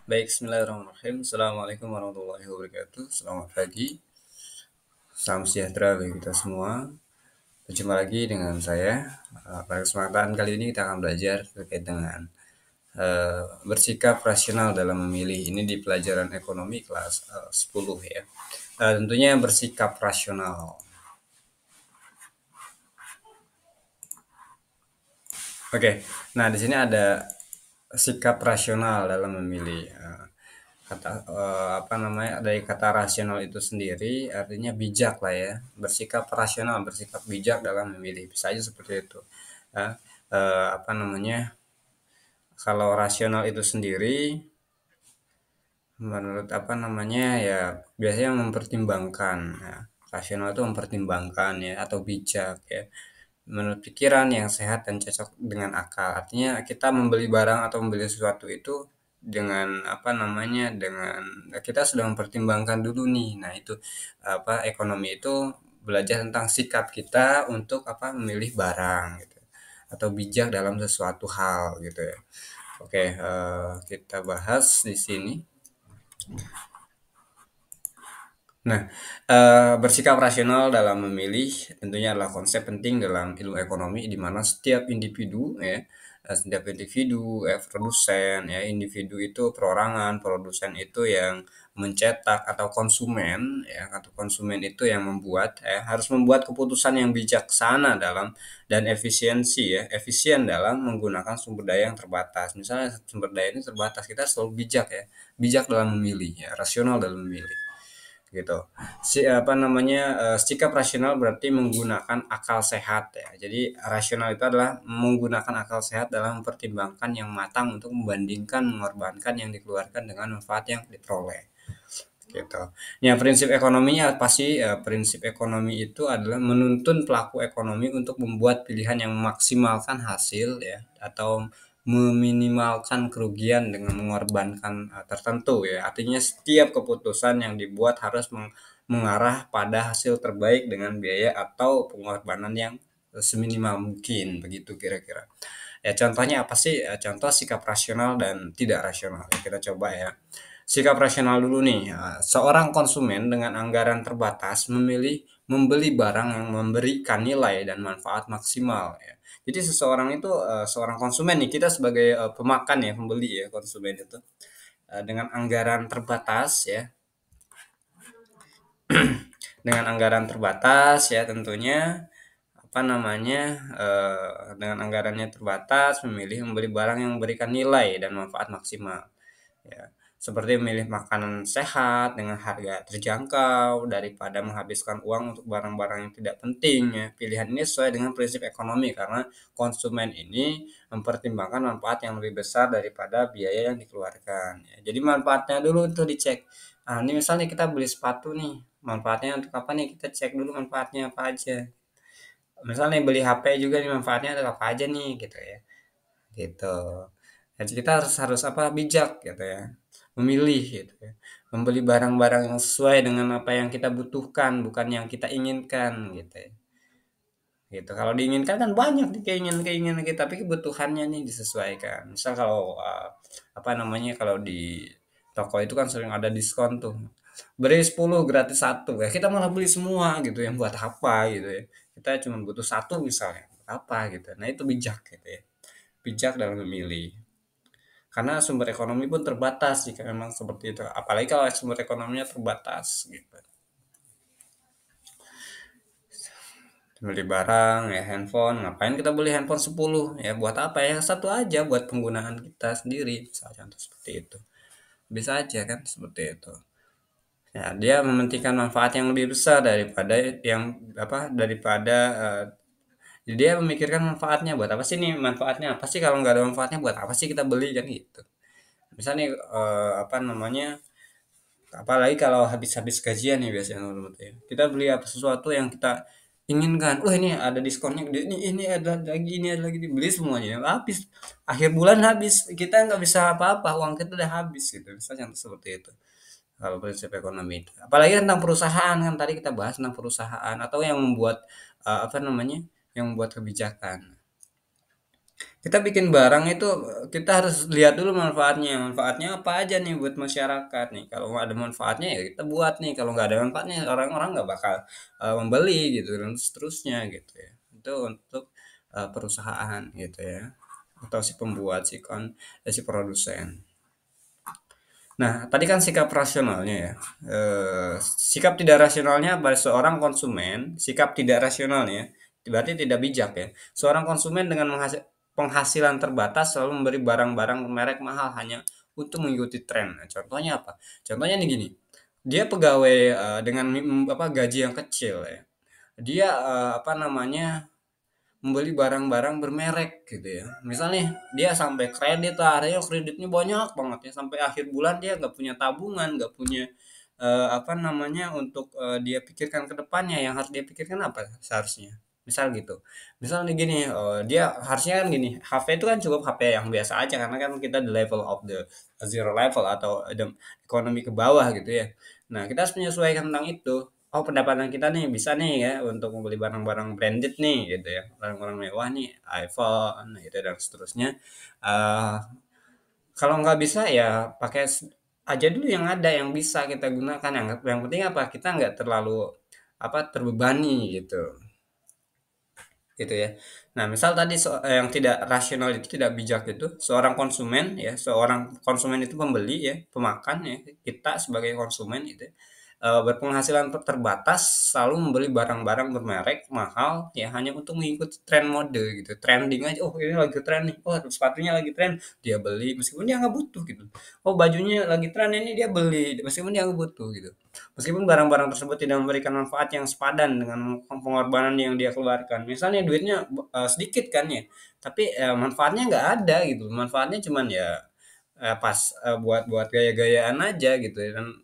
Baik, bismillahirrahmanirrahim. Assalamualaikum warahmatullahi wabarakatuh. Selamat pagi, salam sejahtera bagi kita semua. Berjumpa lagi dengan saya. Pada kesempatan kali ini kita akan belajar terkait dengan bersikap rasional dalam memilih. Ini di pelajaran ekonomi kelas 10 ya. Tentunya bersikap rasional. Oke, nah di sini ada sikap rasional dalam memilih. Apa namanya, dari kata rasional itu sendiri artinya bijak lah ya, bersikap rasional, bersikap bijak dalam memilih, bisa aja seperti itu ya. Apa namanya, kalau rasional itu sendiri menurut apa namanya ya, biasanya mempertimbangkan ya. Rasional itu mempertimbangkan ya, atau bijak ya, menurut pikiran yang sehat dan cocok dengan akal. Artinya kita membeli barang atau membeli sesuatu itu dengan apa namanya, dengan kita sudah mempertimbangkan dulu nih. Nah, itu apa, ekonomi itu belajar tentang sikap kita untuk apa, memilih barang gitu, atau bijak dalam sesuatu hal gitu ya. Oke, kita bahas di sini. Nah, bersikap rasional dalam memilih tentunya adalah konsep penting dalam ilmu ekonomi, di mana setiap individu ya, setiap individu, produsen ya, individu itu perorangan, produsen itu yang mencetak, atau konsumen ya, atau konsumen itu yang membuat ya, harus membuat keputusan yang bijaksana dalam dan efisiensi ya, efisien dalam menggunakan sumber daya yang terbatas. Misalnya sumber daya ini terbatas, kita harus selalu bijak ya, bijak dalam memilih ya, rasional dalam memilih gitu. Apa namanya, sikap rasional berarti menggunakan akal sehat ya. Jadi rasional itu adalah menggunakan akal sehat dalam mempertimbangkan yang matang untuk membandingkan mengorbankan yang dikeluarkan dengan manfaat yang diperoleh gitu. Ya, prinsip ekonominya apa sih? Prinsip ekonomi itu adalah menuntun pelaku ekonomi untuk membuat pilihan yang memaksimalkan hasil ya, atau meminimalkan kerugian dengan mengorbankan tertentu ya. Artinya setiap keputusan yang dibuat harus mengarah pada hasil terbaik dengan biaya atau pengorbanan yang seminimal mungkin, begitu kira-kira. Ya, contohnya apa sih? Contoh sikap rasional dan tidak rasional. Ya, kita coba ya. Sikap rasional dulu nih. Seorang konsumen dengan anggaran terbatas memilih membeli barang yang memberikan nilai dan manfaat maksimal ya. Jadi seseorang itu, seorang konsumen nih, kita sebagai pemakan ya, pembeli ya, konsumen itu dengan anggaran terbatas ya, dengan anggaran terbatas ya, tentunya apa namanya, dengan anggarannya terbatas memilih membeli barang yang memberikan nilai dan manfaat maksimal ya, seperti memilih makanan sehat dengan harga terjangkau daripada menghabiskan uang untuk barang-barang yang tidak penting ya. Pilihan ini sesuai dengan prinsip ekonomi karena konsumen ini mempertimbangkan manfaat yang lebih besar daripada biaya yang dikeluarkan ya. Jadi manfaatnya dulu tuh dicek. Ah, ini misalnya kita beli sepatu nih, manfaatnya untuk apa nih? Kita cek dulu manfaatnya apa aja. Misalnya beli HP juga nih, manfaatnya ada apa aja nih gitu ya. Gitu. Jadi kita harus harus apa, bijak gitu ya, memilih gitu ya, membeli barang-barang yang sesuai dengan apa yang kita butuhkan, bukan yang kita inginkan gitu ya. Gitu. Kalau diinginkan kan banyak nih keinginan-keinginan kita, tapi kebutuhannya nih disesuaikan. Misal kalau apa namanya, kalau di toko itu kan sering ada diskon tuh. Beli 10 gratis satu. Ya kita malah beli semua gitu, yang buat apa gitu ya. Kita cuma butuh satu misalnya. Buat apa gitu. Nah, itu bijak gitu ya. Bijak dalam memilih. Karena sumber ekonomi pun terbatas jika memang seperti itu. Apalagi kalau sumber ekonominya terbatas gitu. Beli barang ya, handphone, ngapain kita beli handphone 10 ya, buat apa ya, satu aja buat penggunaan kita sendiri, misalnya contoh seperti itu, bisa aja kan seperti itu ya. Dia mementingkan manfaat yang lebih besar daripada yang apa, daripada dia memikirkan manfaatnya, buat apa sih nih, manfaatnya apa sih, kalau nggak ada manfaatnya buat apa sih kita beli kan gitu. Misalnya apa namanya, apalagi kalau habis-habis gajian nih biasanya teman-teman ya. Kita beli apa sesuatu yang kita inginkan. Wah, ini ada diskonnya gede. Ini ada lagi, ini ada lagi. Beli semuanya. Habis. Akhir bulan habis. Kita nggak bisa apa-apa. Uang kita udah habis gitu. Misalnya seperti itu. Kalau prinsip ekonomi itu. Apalagi tentang perusahaan kan, tadi kita bahas tentang perusahaan atau yang membuat apa namanya? Yang membuat kebijakan. Kita bikin barang itu, kita harus lihat dulu manfaatnya. Manfaatnya apa aja nih buat masyarakat nih. Kalau nggak ada manfaatnya ya kita buat nih. Kalau nggak ada manfaatnya orang-orang nggak bakal membeli gitu dan seterusnya gitu ya. Itu untuk perusahaan gitu ya. Atau si pembuat si produsen. Nah, tadi kan sikap rasionalnya ya. Sikap tidak rasionalnya pada seorang konsumen, sikap tidak rasionalnya berarti tidak bijak ya. Seorang konsumen dengan penghasilan terbatas selalu memberi barang-barang merek mahal hanya untuk mengikuti tren. Nah, contohnya apa? Contohnya nih gini. Dia pegawai dengan gaji yang kecil ya. Dia apa namanya membeli barang-barang bermerek gitu ya. Misalnya dia sampai kredit lah, akhirnya kreditnya banyak banget ya sampai akhir bulan dia nggak punya tabungan, nggak punya apa namanya untuk dia pikirkan ke depannya. Yang harus dia pikirkan apa seharusnya? Misal gitu. Misalnya gini, dia harusnya kan gini, HP itu kan cukup HP yang biasa aja karena kan kita di level of the zero level atau the ekonomi ke bawah gitu ya. Nah, kita harus menyesuaikan tentang itu. Oh, pendapatan kita nih bisa nih ya untuk membeli barang-barang branded nih gitu ya. Barang-barang mewah nih, iPhone gitu dan seterusnya. Eh kalau nggak bisa ya pakai aja dulu yang ada yang bisa kita gunakan. Yang penting apa? Kita nggak terlalu apa terbebani gitu gitu ya. Nah, misal tadi yang tidak rasional itu tidak bijak itu seorang konsumen ya, seorang konsumen itu pembeli ya, pemakan ya, kita sebagai konsumen itu berpenghasilan terbatas selalu membeli barang-barang bermerek mahal ya hanya untuk mengikuti tren mode gitu. Trending aja, oh ini lagi tren nih, oh sepatunya lagi tren, dia beli meskipun dia nggak butuh gitu. Oh bajunya lagi tren ini dia beli meskipun dia nggak butuh gitu. Meskipun barang-barang tersebut tidak memberikan manfaat yang sepadan dengan pengorbanan yang dia keluarkan. Misalnya duitnya sedikit kan ya, tapi manfaatnya nggak ada gitu. Manfaatnya cuman ya pas buat buat gaya-gayaan aja gitu ya. Dan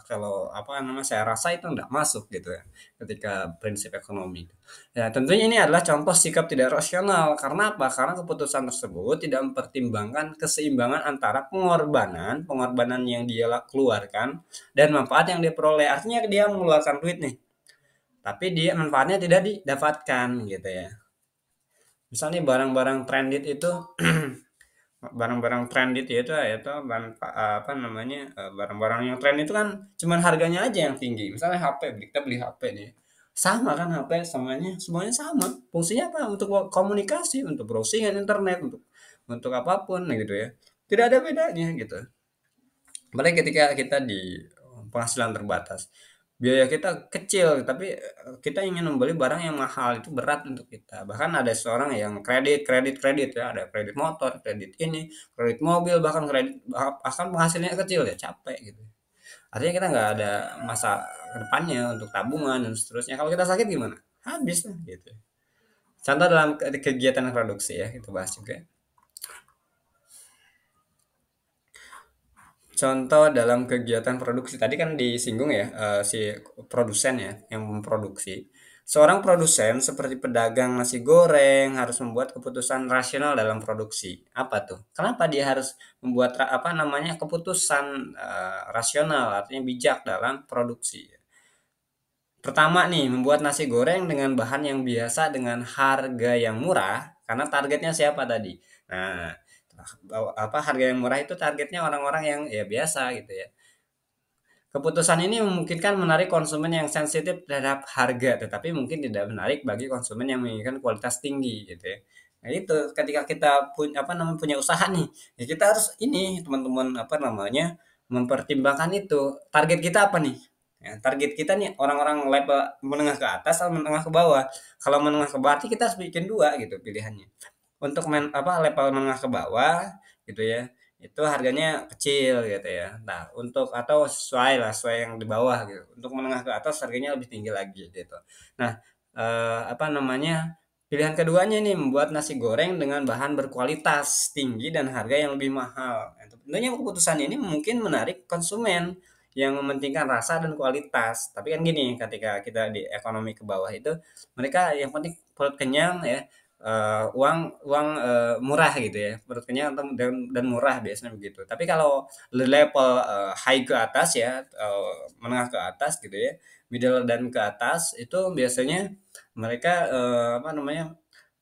kalau apa namanya saya rasa itu nggak masuk gitu ya ketika prinsip ekonomi. Ya tentunya ini adalah contoh sikap tidak rasional. Karena apa? Karena keputusan tersebut tidak mempertimbangkan keseimbangan antara pengorbanan, pengorbanan yang dia keluarkan dan manfaat yang dia peroleh. Artinya dia mengeluarkan duit nih, tapi dia manfaatnya tidak didapatkan gitu ya. Misalnya barang-barang trended itu barang-barang trended itu apa namanya barang-barang yang trend itu kan cuman harganya aja yang tinggi. Misalnya HP, kita beli HP nih. Sama kan HP semuanya sama. Fungsinya apa? Untuk komunikasi, untuk browsingan internet, untuk apapun gitu ya. Tidak ada bedanya gitu. Apalagi ketika kita di penghasilan terbatas. Biaya kita kecil, tapi kita ingin membeli barang yang mahal, itu berat untuk kita. Bahkan ada seorang yang kredit ya, ada kredit motor, kredit ini, kredit mobil, bahkan bahkan penghasilannya kecil ya, capek gitu. Artinya kita nggak ada masa depannya untuk tabungan dan seterusnya. Kalau kita sakit gimana? Habis lah gitu. Contoh dalam kegiatan produksi ya, kita bahas juga. Contoh dalam kegiatan produksi tadi kan disinggung ya si produsen ya yang memproduksi. Seorang produsen seperti pedagang nasi goreng harus membuat keputusan rasional dalam produksi. Apa tuh? Kenapa dia harus membuat apa namanya keputusan rasional artinya bijak dalam produksi? Pertama nih, membuat nasi goreng dengan bahan yang biasa dengan harga yang murah karena targetnya siapa tadi? Nah, apa harga yang murah itu targetnya orang-orang yang ya biasa gitu ya. Keputusan ini memungkinkan menarik konsumen yang sensitif terhadap harga, tetapi mungkin tidak menarik bagi konsumen yang menginginkan kualitas tinggi gitu ya. Nah itu ketika kita punya apa namanya punya usaha nih, ya kita harus ini teman-teman apa namanya mempertimbangkan itu target kita apa nih? Ya, target kita nih orang-orang level menengah ke atas atau menengah ke bawah. Kalau menengah ke bawah, kita harus bikin dua gitu pilihannya. Untuk level menengah ke bawah gitu ya, itu harganya kecil gitu ya. Nah, untuk atau sesuai yang di bawah gitu. Untuk menengah ke atas harganya lebih tinggi lagi gitu. Nah, apa namanya? Pilihan keduanya nih membuat nasi goreng dengan bahan berkualitas tinggi dan harga yang lebih mahal. Nah, tentunya keputusan ini mungkin menarik konsumen yang mementingkan rasa dan kualitas. Tapi kan gini, ketika kita di ekonomi ke bawah itu mereka yang penting perut kenyang ya, uang uang, murah gitu ya, perut kenyang dan murah biasanya begitu. Tapi kalau level, high ke atas ya, menengah ke atas gitu ya, middle dan ke atas itu biasanya mereka, apa namanya,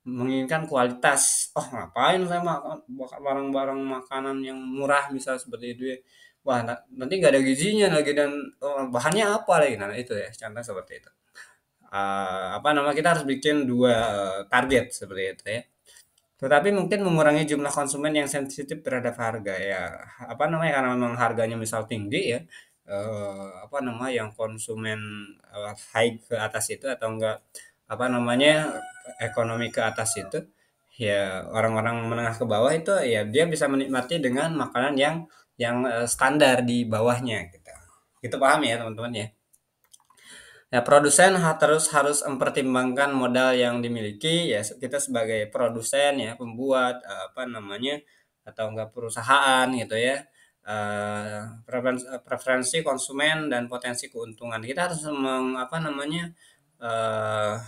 menginginkan kualitas. Oh, ngapain saya makan barang-barang makanan yang murah misal seperti itu ya. Wah, nanti nggak ada gizinya lagi dan bahannya apa lagi. Nah, itu ya contoh seperti itu. Apa nama kita harus bikin dua target seperti itu ya. Tetapi mungkin mengurangi jumlah konsumen yang sensitif terhadap harga ya. Apa namanya karena memang harganya misal tinggi ya. Apa nama yang konsumen high ke atas itu atau enggak apa namanya ekonomi ke atas itu ya orang-orang menengah ke bawah itu ya dia bisa menikmati dengan makanan yang standar di bawahnya gitu. Itu paham ya teman-teman ya. Ya, produsen terus harus mempertimbangkan modal yang dimiliki ya kita sebagai produsen ya pembuat apa namanya atau enggak perusahaan gitu ya preferensi konsumen dan potensi keuntungan kita harus apa namanya eh,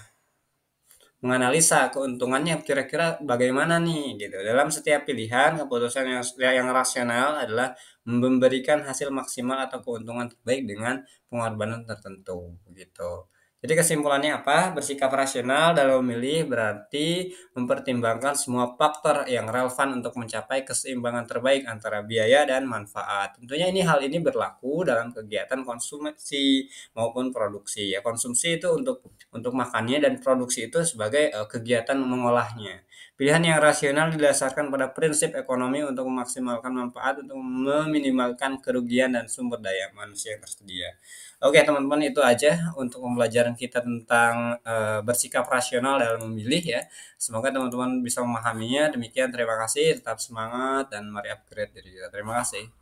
menganalisa keuntungannya kira-kira bagaimana nih gitu. Dalam setiap pilihan, keputusan yang rasional adalah memberikan hasil maksimal atau keuntungan terbaik dengan pengorbanan tertentu gitu. Jadi kesimpulannya apa? Bersikap rasional dalam memilih berarti mempertimbangkan semua faktor yang relevan untuk mencapai keseimbangan terbaik antara biaya dan manfaat. Tentunya hal ini berlaku dalam kegiatan konsumsi maupun produksi ya. Konsumsi itu untuk makannya dan produksi itu sebagai kegiatan mengolahnya. Pilihan yang rasional didasarkan pada prinsip ekonomi untuk memaksimalkan manfaat untuk meminimalkan kerugian dan sumber daya manusia yang tersedia. Oke, teman-teman itu aja untuk pembelajaran kita tentang bersikap rasional dalam memilih ya. Semoga teman-teman bisa memahaminya. Demikian terima kasih, tetap semangat dan mari upgrade diri kita. Terima kasih.